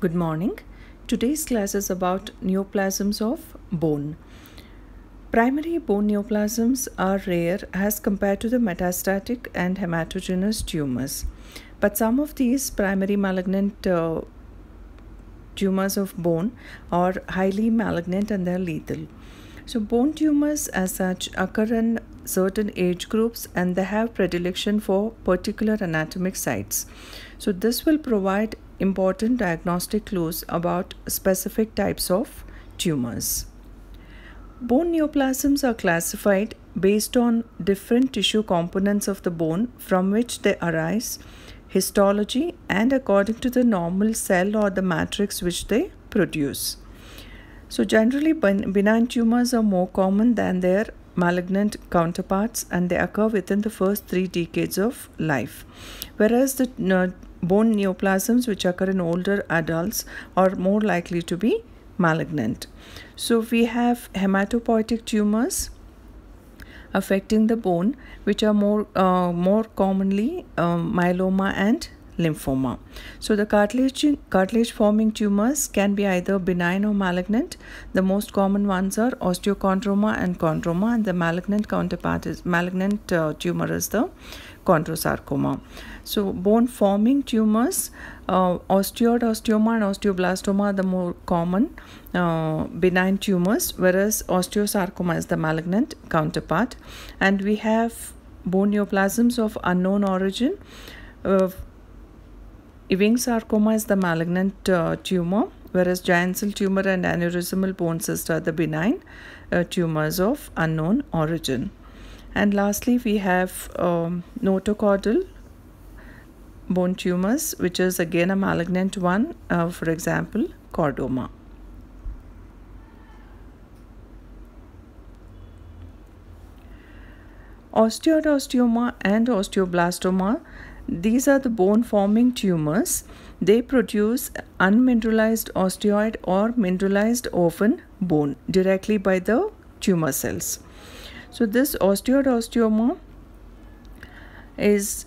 Good morning. Today's class is about neoplasms of bone. Primary bone neoplasms are rare as compared to the metastatic and hematogenous tumors. But some of these primary malignant tumors of bone are highly malignant and they're lethal. So bone tumors as such occur in certain age groups and they have predilection for particular anatomic sites. So this will provide important diagnostic clues about specific types of tumors. Bone neoplasms are classified based on different tissue components of the bone from which they arise, histology, and according to the normal cell or the matrix which they produce. So generally benign tumors are more common than their malignant counterparts and they occur within the first 3 decades of life, whereas the bone neoplasms which occur in older adults are more likely to be malignant. So we have hematopoietic tumors affecting the bone, which are more commonly myeloma and lymphoma. So the cartilage forming tumors can be either benign or malignant. The most common ones are osteochondroma and chondroma, and the malignant counterpart is tumor is the chondrosarcoma. So bone forming tumors, osteoid osteoma and osteoblastoma are the more common benign tumors, whereas osteosarcoma is the malignant counterpart. And we have bone neoplasms of unknown origin. Ewing sarcoma is the malignant tumor, whereas giant cell tumor and aneurysmal bone cyst are the benign tumors of unknown origin. And lastly, we have notochordal bone tumors, which is again a malignant one, for example, chordoma. Osteoid osteoma and osteoblastoma, these are the bone forming tumors. They produce unmineralized osteoid or mineralized orphan bone directly by the tumor cells. So this osteoid osteoma is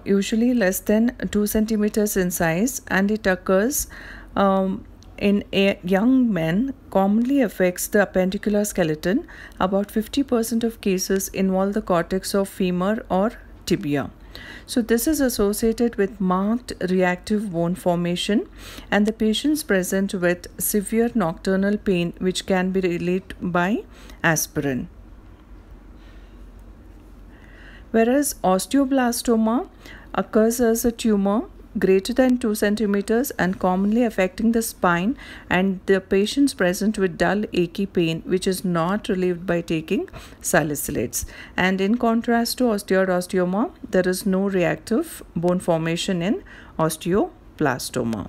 usually less than 2 centimeters in size, and it occurs in young men, commonly affects the appendicular skeleton. About 50% of cases involve the cortex of femur or tibia. So this is associated with marked reactive bone formation, and the patients present with severe nocturnal pain which can be relieved by aspirin. Whereas osteoblastoma occurs as a tumor greater than 2 centimeters and commonly affecting the spine, and the patients present with dull achy pain which is not relieved by taking salicylates. And in contrast to osteoid osteoma, there is no reactive bone formation in osteoblastoma.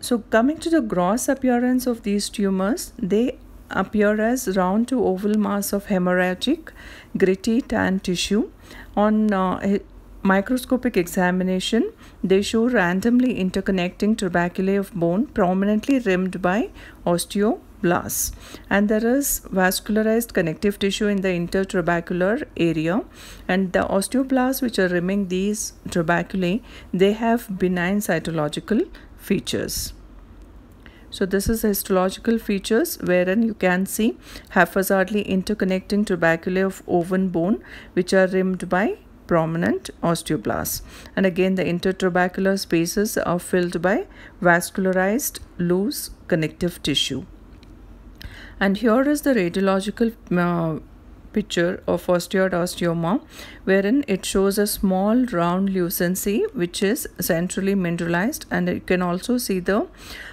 So coming to the gross appearance of these tumors, they appear as round to oval mass of hemorrhagic gritty tan tissue. On microscopic examination, they show randomly interconnecting tuberculae of bone prominently rimmed by osteoblasts, and there is vascularized connective tissue in the intertubercular area, and the osteoblasts which are rimming these tuberculae, they have benign cytological features. So this is histological features wherein you can see haphazardly interconnecting tuberculae of oven bone which are rimmed by prominent osteoblasts. And again, the intertubercular spaces are filled by vascularized loose connective tissue. And here is the radiological picture of osteoid osteoma, wherein it shows a small round lucency which is centrally mineralized, and you can also see the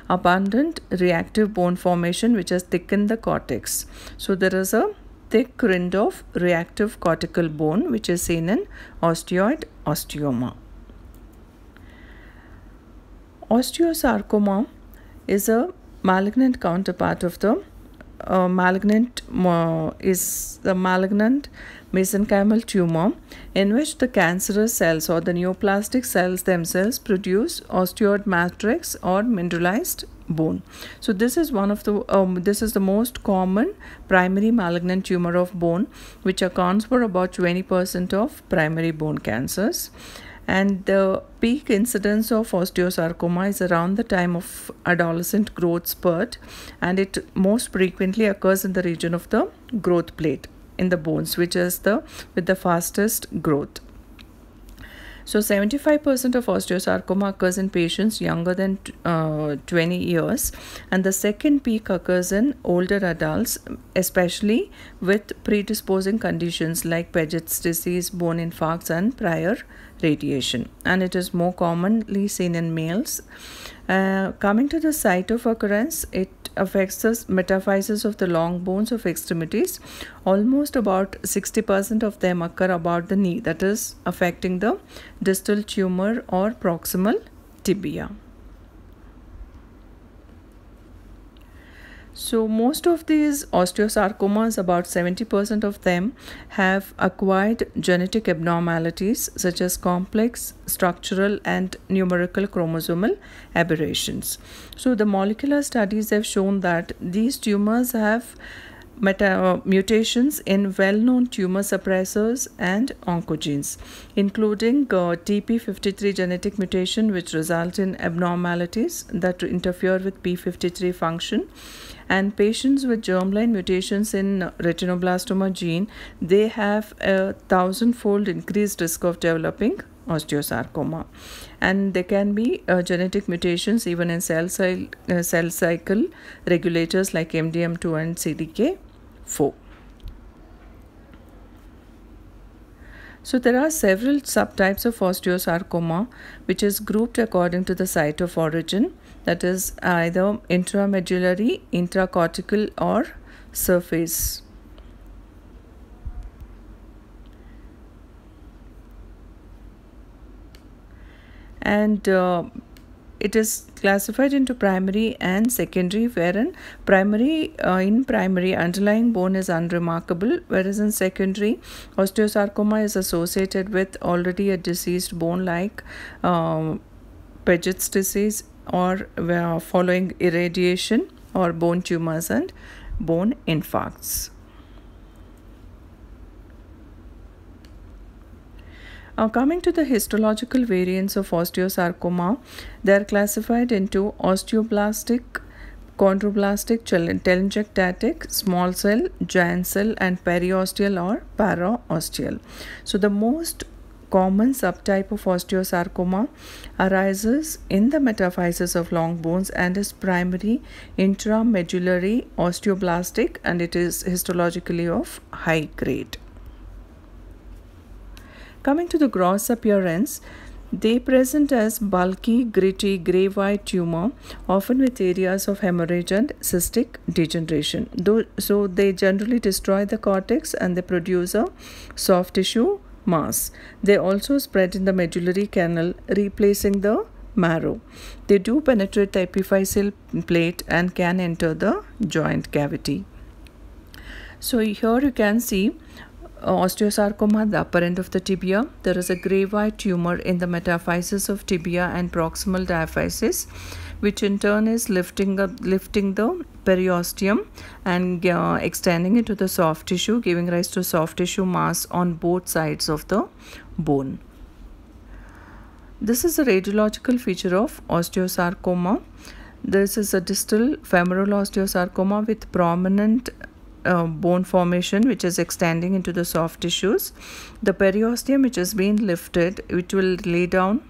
abundant reactive bone formation which has thickened the cortex. So there is a thick rind of reactive cortical bone which is seen in osteoid osteoma. Osteosarcoma is a malignant counterpart of the malignant mesenchymal tumor, in which the cancerous cells or the neoplastic cells themselves produce osteoid matrix or mineralized bone. So this is one of the this is the most common primary malignant tumor of bone, which accounts for about 20% of primary bone cancers. And the peak incidence of osteosarcoma is around the time of adolescent growth spurt, and it most frequently occurs in the region of the growth plate in the bones, which is the with the fastest growth. So 75% of osteosarcoma occurs in patients younger than 20 years, and the second peak occurs in older adults, especially with predisposing conditions like Paget's disease, bone infarcts, and prior radiation, and it is more commonly seen in males. Coming to the site of occurrence, it affects the metaphyses of the long bones of extremities. Almost about 60% of them occur about the knee, that is affecting the distal tumor or proximal tibia. So most of these osteosarcomas, about 70% of them, have acquired genetic abnormalities such as complex, structural, and numerical chromosomal aberrations. So the molecular studies have shown that these tumors have mutations in well-known tumor suppressors and oncogenes, including TP53 genetic mutation, which result in abnormalities that interfere with P53 function. And patients with germline mutations in retinoblastoma gene, they have a 1,000-fold increased risk of developing osteosarcoma, and there can be genetic mutations even in cell cycle regulators like MDM2 and CDK4. So there are several subtypes of osteosarcoma, which is grouped according to the site of origin, that is either intramedullary, intracortical, or surface. And it is classified into primary and secondary, wherein in primary underlying bone is unremarkable, whereas in secondary osteosarcoma is associated with already a diseased bone like Paget's disease, or following irradiation, or bone tumors and bone infarcts. Coming to the histological variants of osteosarcoma, they are classified into osteoblastic, chondroblastic, telangiectatic, small cell, giant cell, and periosteal or paraosteal. So the most common subtype of osteosarcoma arises in the metaphyses of long bones and is primary intramedullary osteoblastic, and it is histologically of high grade. Coming to the gross appearance, they present as bulky, gritty, grey-white tumor, often with areas of hemorrhage and cystic degeneration. So they generally destroy the cortex and they produce a soft tissue mass. They also spread in the medullary canal, replacing the marrow. They do penetrate the epiphyseal plate and can enter the joint cavity. So here you can see osteosarcoma at the upper end of the tibia. There is a grey-white tumor in the metaphysis of tibia and proximal diaphysis, which in turn is lifting the periosteum and extending into the soft tissue, giving rise to soft tissue mass on both sides of the bone. This is a radiological feature of osteosarcoma. This is a distal femoral osteosarcoma with prominent bone formation which is extending into the soft tissues. The periosteum, which has been lifted, which will lay down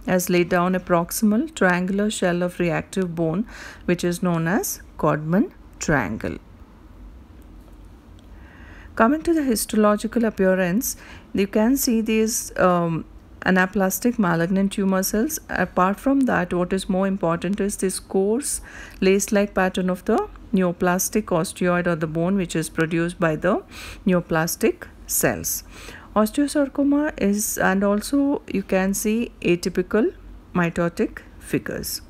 a proximal triangular shell of reactive bone, which is known as Codman triangle. Coming to the histological appearance, you can see these anaplastic malignant tumor cells. Apart from that, what is more important is this coarse lace-like pattern of the neoplastic osteoid or the bone, which is produced by the neoplastic cells. Osteosarcoma is, and also you can see atypical mitotic figures.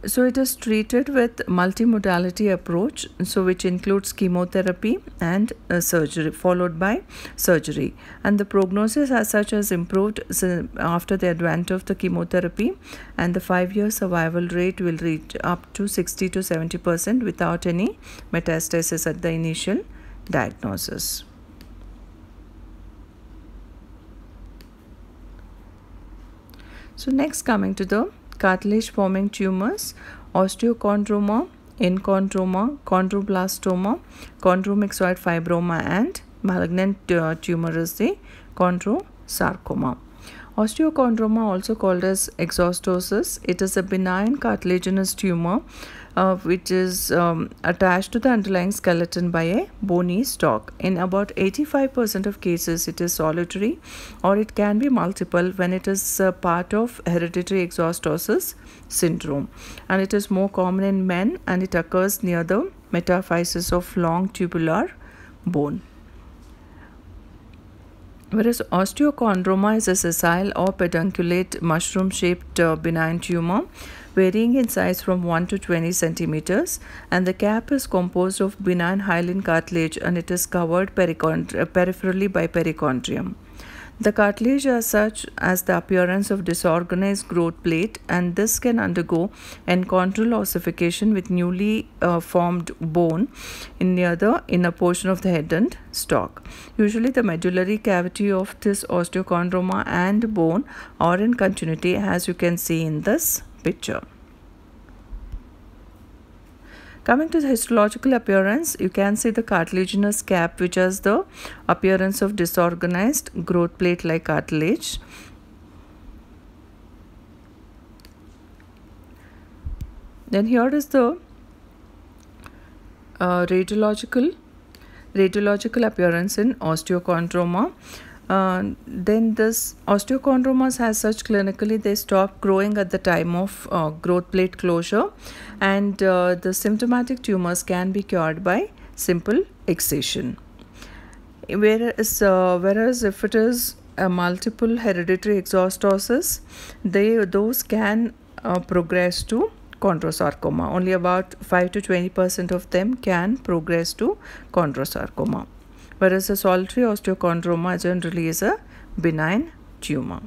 So it is treated with multimodality approach, so which includes chemotherapy and surgery, followed by surgery, and the prognosis as such has improved after the advent of the chemotherapy, and the 5-year survival rate will reach up to 60 to 70% without any metastasis at the initial diagnosis. So next, coming to the cartilage forming tumors, osteochondroma, enchondroma, chondroblastoma, chondromyxoid fibroma, and malignant tumor is the chondrosarcoma. Osteochondroma, also called as exostosis, it is a benign cartilaginous tumor which is attached to the underlying skeleton by a bony stalk. In about 85% of cases, it is solitary, or it can be multiple when it is part of hereditary exostosis syndrome, and it is more common in men, and it occurs near the metaphysis of long tubular bone. Whereas osteochondroma is a sessile or pedunculate mushroom-shaped benign tumor varying in size from 1 to 20 centimeters, and the cap is composed of benign hyaline cartilage, and it is covered peripherally by perichondrium. The cartilage as such has the appearance of disorganized growth plate, and this can undergo enchondral ossification with newly formed bone near the inner portion of the head and stalk. Usually the medullary cavity of this osteochondroma and bone are in continuity, as you can see in this picture. Coming to the histological appearance, you can see the cartilaginous cap, which has the appearance of disorganized growth plate like cartilage. Then here is the radiological appearance in osteochondroma. Then this osteochondromas as such, clinically they stop growing at the time of growth plate closure, and the symptomatic tumors can be cured by simple excision. Whereas if it is a multiple hereditary exostosis, those can progress to chondrosarcoma. Only about 5 to 20% of them can progress to chondrosarcoma, whereas a solitary osteochondroma generally is a benign tumor.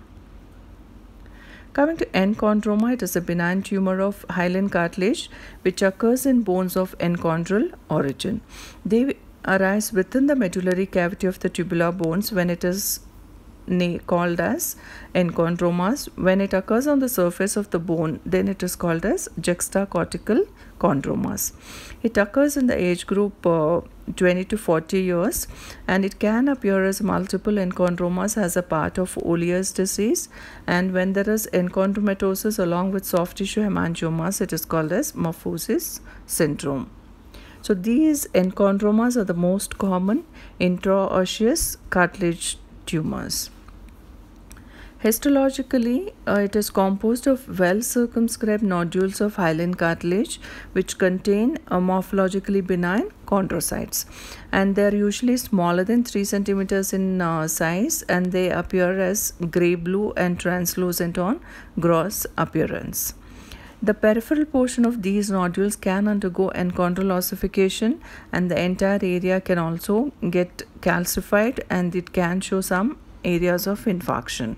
Coming to enchondroma, it is a benign tumor of hyaline cartilage which occurs in bones of enchondral origin. They arise within the medullary cavity of the tubular bones when it is called as enchondromas. When it occurs on the surface of the bone, then it is called as juxtacortical chondromas. It occurs in the age group 20 to 40 years, and it can appear as multiple enchondromas as a part of Olier's disease, and when there is enchondromatosis along with soft tissue hemangiomas, it is called as Maffusi's syndrome. So these enchondromas are the most common intraosseous cartilage tumors. Histologically, it is composed of well-circumscribed nodules of hyaline cartilage which contain morphologically benign chondrocytes, and they are usually smaller than 3 centimeters in size, and they appear as grey-blue and translucent on gross appearance. The peripheral portion of these nodules can undergo enchondral ossification, and the entire area can also get calcified, and it can show some areas of infarction.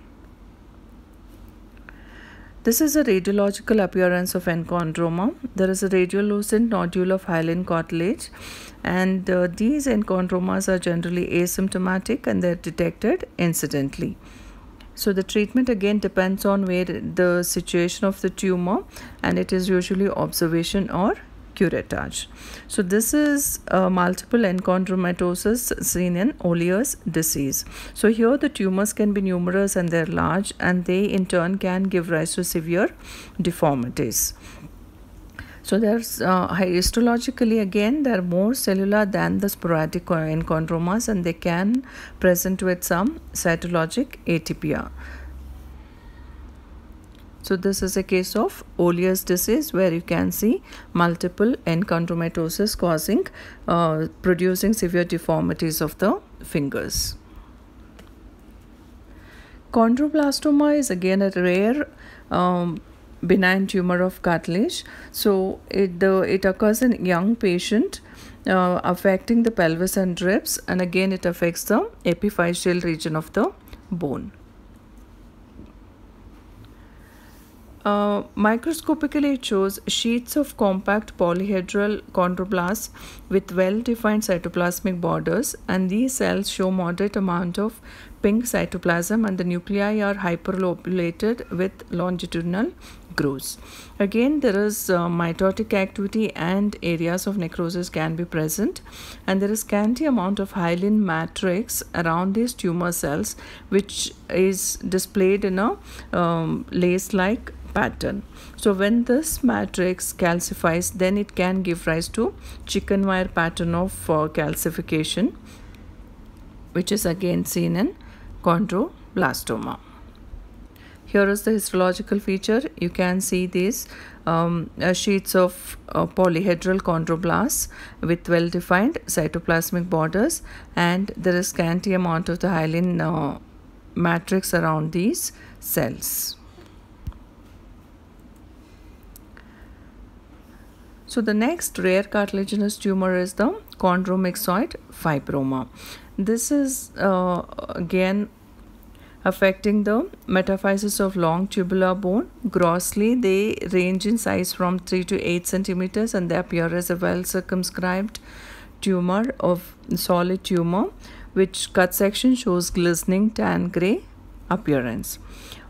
This is a radiological appearance of enchondroma. There is a radiolucent nodule of hyaline cartilage, and these enchondromas are generally asymptomatic and they are detected incidentally. So the treatment again depends on where the situation of the tumor, and it is usually observation or curettage. So this is multiple enchondromatosis seen in Olier's disease. So here the tumors can be numerous and they're large, and they in turn can give rise to severe deformities. So there's histologically again they're more cellular than the sporadic enchondromas, and they can present with some cytologic atypia. So this is a case of Olier's disease where you can see multiple enchondromatosis causing producing severe deformities of the fingers. Chondroblastoma is again a rare benign tumor of cartilage. So it occurs in young patient affecting the pelvis and ribs, and again it affects the epiphyseal region of the bone. Microscopically, it shows sheets of compact polyhedral chondroblasts with well-defined cytoplasmic borders, and these cells show moderate amount of pink cytoplasm, and the nuclei are hyperlobulated with longitudinal grooves. Again, there is mitotic activity and areas of necrosis can be present, and there is scanty amount of hyaline matrix around these tumor cells, which is displayed in a lace-like pattern. So when this matrix calcifies, then it can give rise to chicken wire pattern of calcification, which is again seen in chondroblastoma. Here is the histological feature. You can see these sheets of polyhedral chondroblasts with well-defined cytoplasmic borders, and there is scanty amount of the hyaline matrix around these cells. So the next rare cartilaginous tumor is the chondromyxoid fibroma. This is again affecting the metaphysis of long tubular bone. Grossly, they range in size from 3 to 8 centimeters, and they appear as a well circumscribed tumor of solid tumor, which cut section shows glistening tan gray appearance.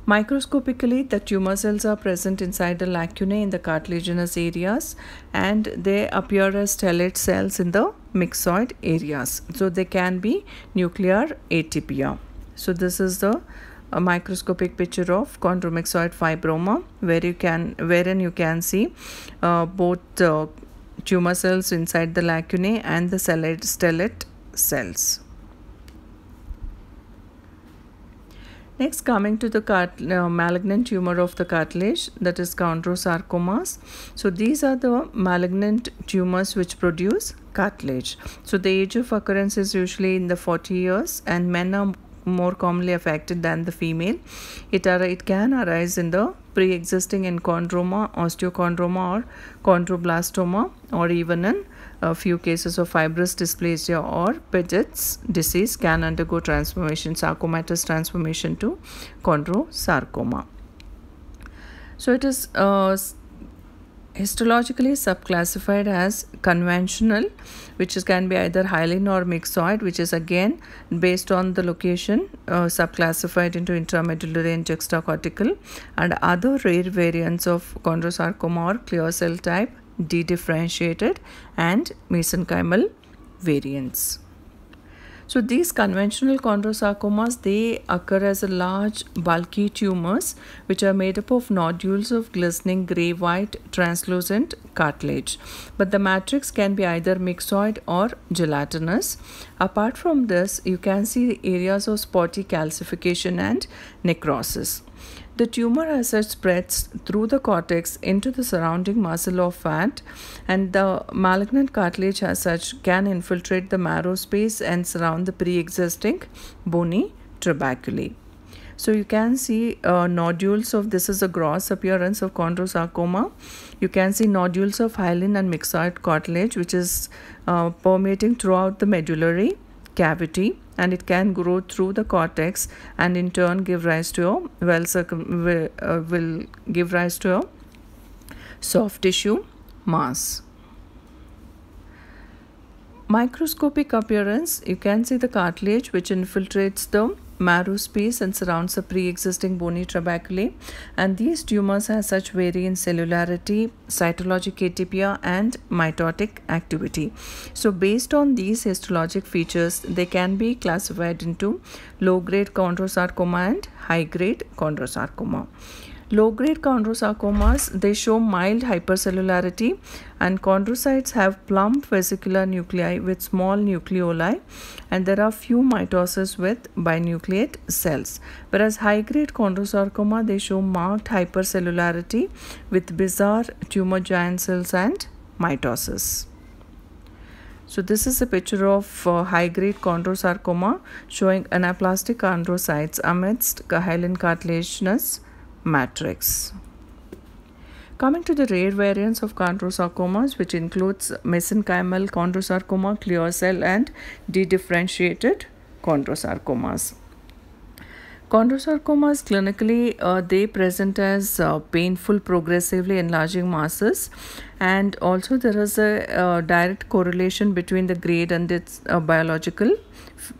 Microscopically, the tumor cells are present inside the lacunae in the cartilaginous areas, and they appear as stellate cells in the myxoid areas. So they can be nuclear atypia. So this is the microscopic picture of chondromyxoid fibroma, wherein you can see both tumor cells inside the lacunae and the stellate cells. Next, coming to the malignant tumor of the cartilage, that is chondrosarcomas. So these are the malignant tumors which produce cartilage. So the age of occurrence is usually in the 40 years, and men are more commonly affected than the female. It can arise in the pre-existing enchondroma, osteochondroma, or chondroblastoma, or even in a few cases of fibrous dysplasia or Paget's disease can undergo transformation, sarcomatous transformation to chondrosarcoma. So it is histologically subclassified as conventional, which can be either hyaline or myxoid, which is again based on the location subclassified into intramedullary and juxtacortical, and other rare variants of chondrosarcoma or clear cell type, dedifferentiated, and mesenchymal variants. So these conventional chondrosarcomas, they occur as a large bulky tumors which are made up of nodules of glistening grey-white translucent cartilage. But the matrix can be either myxoid or gelatinous. Apart from this, you can see areas of spotty calcification and necrosis. The tumor as such spreads through the cortex into the surrounding muscle or fat, and the malignant cartilage as such can infiltrate the marrow space and surround the pre-existing bony trabeculae. So you can see nodules of, this is a gross appearance of chondrosarcoma. You can see nodules of hyaline and myxoid cartilage which is permeating throughout the medullary cavity, and it can grow through the cortex and in turn give rise to a will give rise to a soft tissue mass. Microscopic appearance, you can see the cartilage which infiltrates the marrow space and surrounds the pre-existing bony trabeculae, and these tumors as such vary in cellularity, cytologic atypia, and mitotic activity. So based on these histologic features, they can be classified into low-grade chondrosarcoma and high-grade chondrosarcoma. Low-grade chondrosarcomas, they show mild hypercellularity, and chondrocytes have plump vesicular nuclei with small nucleoli, and there are few mitosis with binucleate cells. Whereas high-grade chondrosarcoma, they show marked hypercellularity with bizarre tumor giant cells and mitosis. So this is a picture of high-grade chondrosarcoma showing anaplastic chondrocytes amidst hyaline cartilaginous matrix. Coming to the rare variants of chondrosarcomas, which includes mesenchymal chondrosarcoma, clear cell, and dedifferentiated chondrosarcomas. Chondrosarcomas clinically they present as painful, progressively enlarging masses, and also there is a direct correlation between the grade and its biological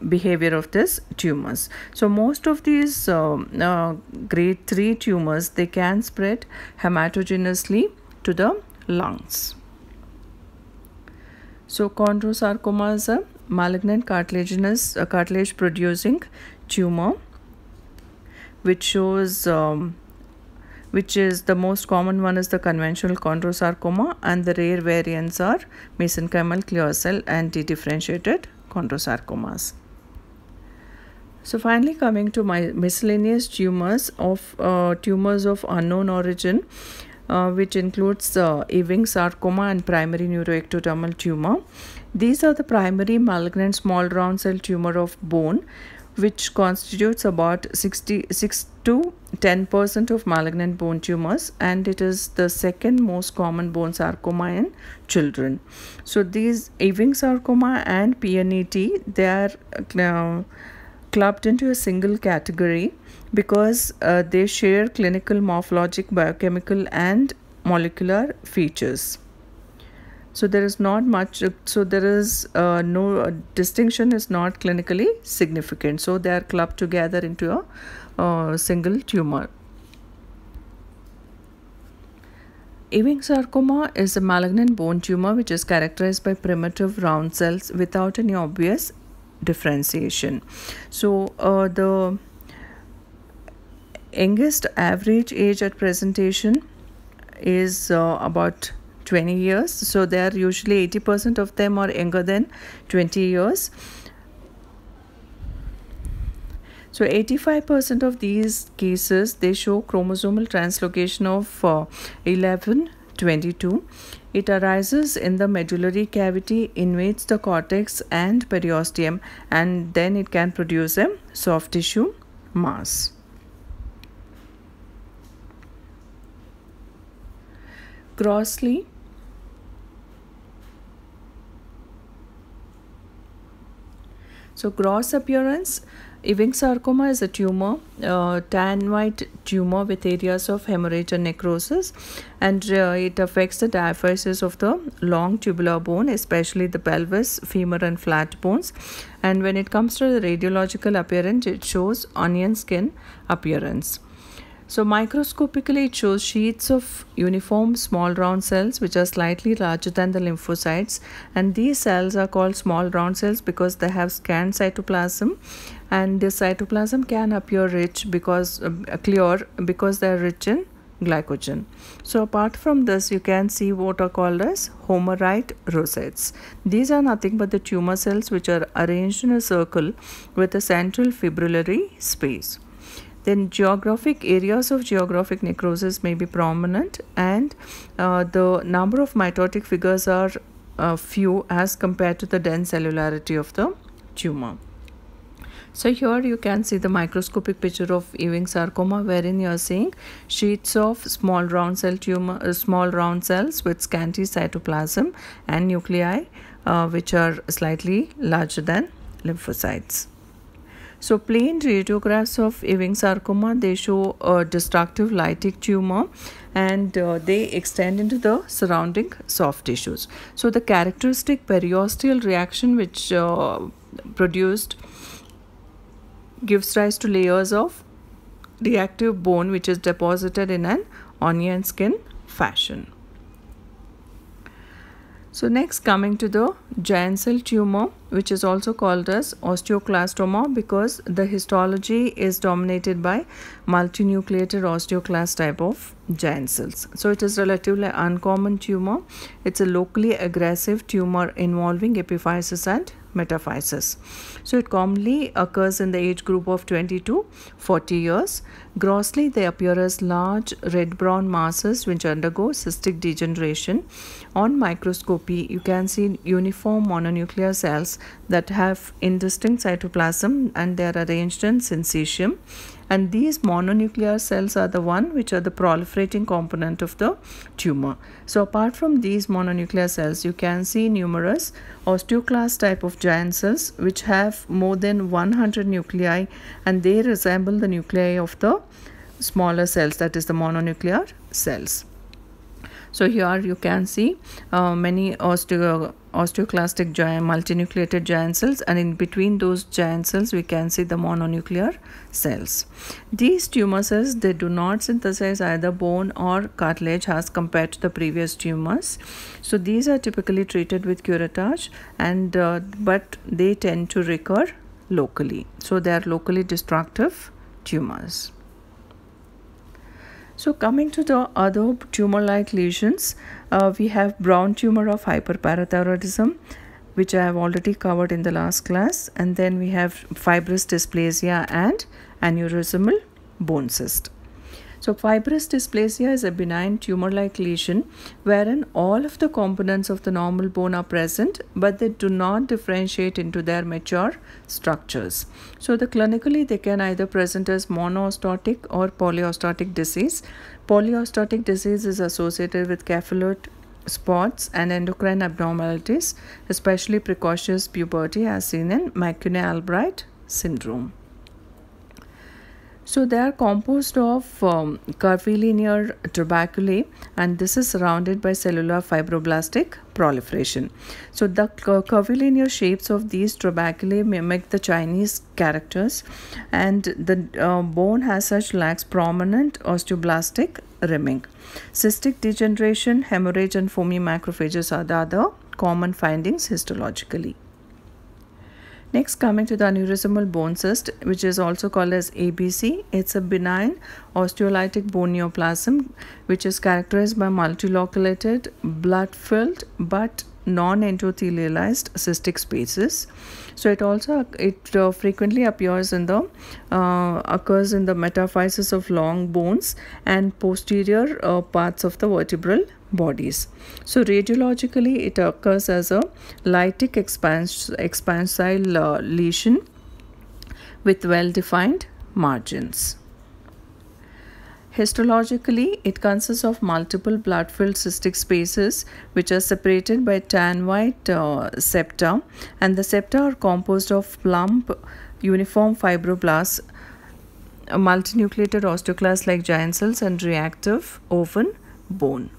behavior of this tumors. So most of these grade 3 tumors, they can spread hematogenously to the lungs. So chondrosarcoma is a malignant cartilaginous cartilage producing tumor which shows which is the most common one is the conventional chondrosarcoma, and the rare variants are mesenchymal, clear cell and dedifferentiated chondrosarcomas. So finally, coming to my miscellaneous tumors of unknown origin, which includes Ewing sarcoma and primary neuroectodermal tumor. These are the primary malignant small round cell tumor of bone, which constitutes about 6 to 10% of malignant bone tumors, and it is the second most common bone sarcoma in children. So these Ewing sarcoma and PNET, they are clubbed into a single category because they share clinical, morphologic, biochemical and molecular features. So there is not much, so there is no distinction is not clinically significant. So they are clubbed together into a single tumor. Ewing sarcoma is a malignant bone tumor which is characterized by primitive round cells without any obvious differentiation. So the youngest average age at presentation is about 20 years. So they are usually 80% of them are younger than 20 years. So 85% of these cases, they show chromosomal translocation of 1122. It arises in the medullary cavity, invades the cortex and periosteum, and then it can produce a soft tissue mass. Grossly, so gross appearance, Ewing sarcoma is a tumor, tan white tumor with areas of hemorrhage and necrosis, and it affects the diaphysis of the long tubular bone, especially the pelvis, femur and flat bones. And when it comes to the radiological appearance, it shows onion skin appearance. So microscopically, it shows sheets of uniform small round cells which are slightly larger than the lymphocytes, and these cells are called small round cells because they have scant cytoplasm, and this cytoplasm can appear rich because clear because they are rich in glycogen. So apart from this, you can see what are called as homerite rosettes. These are nothing but the tumor cells which are arranged in a circle with a central fibrillary space. Then geographic areas of geographic necrosis may be prominent, and the number of mitotic figures are few as compared to the dense cellularity of the tumor. So here you can see the microscopic picture of Ewing sarcoma, wherein you are seeing sheets of small round cell tumor, small round cells with scanty cytoplasm and nuclei which are slightly larger than lymphocytes. So plain radiographs of Ewing sarcoma, they show a destructive lytic tumor, and they extend into the surrounding soft tissues. So the characteristic periosteal reaction which produced gives rise to layers of reactive bone which is deposited in an onion skin fashion. So next, coming to the giant cell tumor, which is also called as osteoclastoma because the histology is dominated by multinucleated osteoclast type of giant cells. So it is relatively uncommon tumor. It's a locally aggressive tumor involving epiphysis and metaphysis. So it commonly occurs in the age group of 20 to 40 years. Grossly, they appear as large red-brown masses which undergo cystic degeneration. On microscopy, you can see uniform mononuclear cells that have indistinct cytoplasm, and they are arranged in syncytium, and these mononuclear cells are the one which are the proliferating component of the tumor. So apart from these mononuclear cells, you can see numerous osteoclast type of giant cells which have more than 100 nuclei, and they resemble the nuclei of the smaller cells, that is the mononuclear cells. So here you can see many osteoclastic giant multinucleated giant cells, and in between those giant cells we can see the mononuclear cells. These tumor cells, they do not synthesize either bone or cartilage as compared to the previous tumors. So these are typically treated with curettage, and but they tend to recur locally. So they are locally destructive tumors. So coming to the other tumor-like lesions, we have brown tumor of hyperparathyroidism, which I have already covered in the last class, and then we have fibrous dysplasia and aneurysmal bone cyst. So fibrous dysplasia is a benign tumor-like lesion wherein all of the components of the normal bone are present, but they do not differentiate into their mature structures. So clinically they can either present as monostotic or polyostotic disease. Polyostotic disease is associated with capillate spots and endocrine abnormalities, especially precocious puberty as seen in McCune-Albright syndrome. So they are composed of curvilinear tuberculi, and this is surrounded by cellular fibroblastic proliferation. So the curvilinear shapes of these tuberculi mimic the Chinese characters, and the bone has such lacks prominent osteoblastic rimming. Cystic degeneration, hemorrhage and foamy macrophages are the other common findings histologically. Next, coming to the aneurysmal bone cyst, which is also called as ABC. It's a benign osteolytic bone neoplasm which is characterized by multiloculated, blood-filled but non-endothelialized cystic spaces. So it frequently occurs in the metaphysis of long bones and posterior parts of the vertebral bodies. So radiologically it occurs as a lytic expansile lesion with well-defined margins. Histologically, it consists of multiple blood-filled cystic spaces which are separated by tan-white septa, and the septa are composed of plump uniform fibroblasts, multinucleated osteoclasts like giant cells, and reactive oven bone.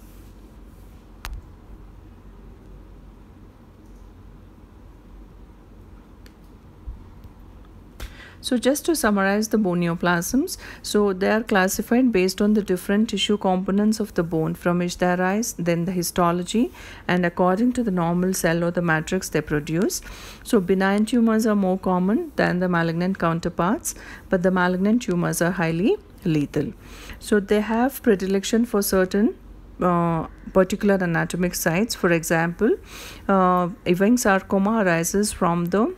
So just to summarize the bone neoplasms, so they are classified based on the different tissue components of the bone from which they arise, then the histology, and according to the normal cell or the matrix they produce. So benign tumors are more common than the malignant counterparts, but the malignant tumors are highly lethal. So they have predilection for certain particular anatomic sites. For example, Ewing sarcoma arises from the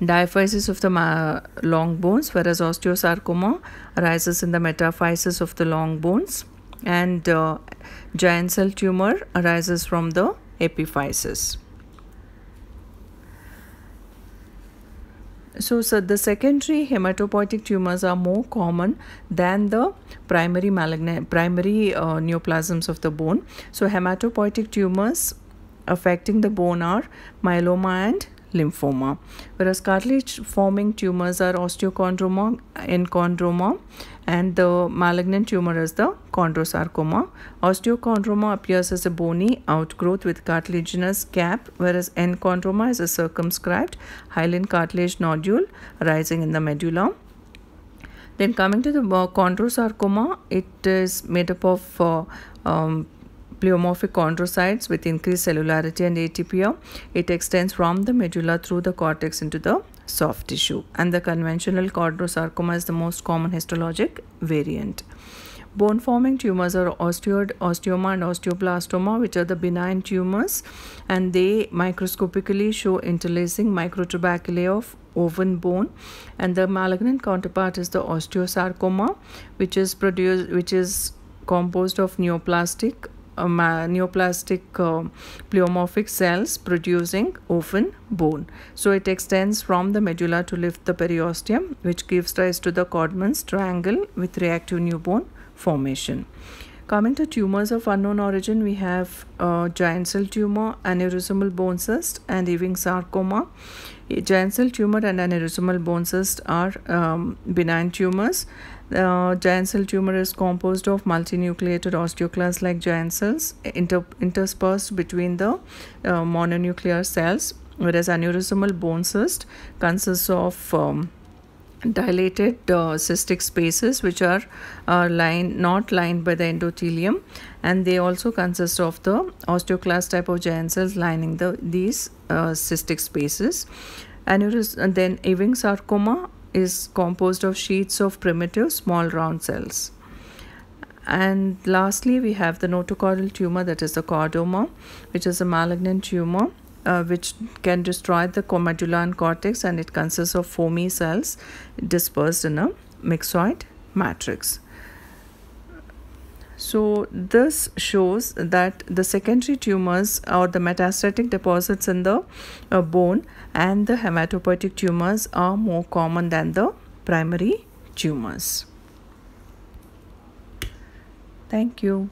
diaphysis of the long bones, whereas osteosarcoma arises in the metaphysis of the long bones, and giant cell tumor arises from the epiphysis. So the secondary hematopoietic tumors are more common than the primary neoplasms of the bone. So hematopoietic tumors affecting the bone are myeloma and lymphoma, whereas cartilage forming tumors are osteochondroma, enchondroma, and the malignant tumor is the chondrosarcoma. Osteochondroma appears as a bony outgrowth with cartilaginous cap, whereas enchondroma is a circumscribed hyaline cartilage nodule arising in the medulla. Then coming to the chondrosarcoma, it is made up of pleomorphic chondrocytes with increased cellularity and atypia. It extends from the medulla through the cortex into the soft tissue, and the conventional chondrosarcoma is the most common histologic variant. Bone forming tumors are osteoid, osteoma and osteoblastoma, which are the benign tumors, and they microscopically show interlacing microtuberculi of oven bone, and the malignant counterpart is the osteosarcoma, which is composed of neoplastic neoplastic pleomorphic cells producing often bone. So it extends from the medulla to lift the periosteum, which gives rise to the Codman's triangle with reactive new bone formation. Coming to tumors of unknown origin, we have giant cell tumor, aneurysmal bone cyst, and Ewing sarcoma. A giant cell tumor and aneurysmal bone cyst are benign tumors. Giant cell tumor is composed of multinucleated osteoclasts like giant cells interspersed between the mononuclear cells, whereas aneurysmal bone cyst consists of dilated cystic spaces which are not lined by the endothelium, and they also consist of the osteoclast type of giant cells lining these cystic spaces. And then Ewing sarcoma is composed of sheets of primitive small round cells. And lastly, we have the notochordal tumor, that is the chordoma, which is a malignant tumor which can destroy the medulla and cortex, and it consists of foamy cells dispersed in a myxoid matrix. So this shows that the secondary tumors or the metastatic deposits in the bone and the hematopoietic tumors are more common than the primary tumors. Thank you.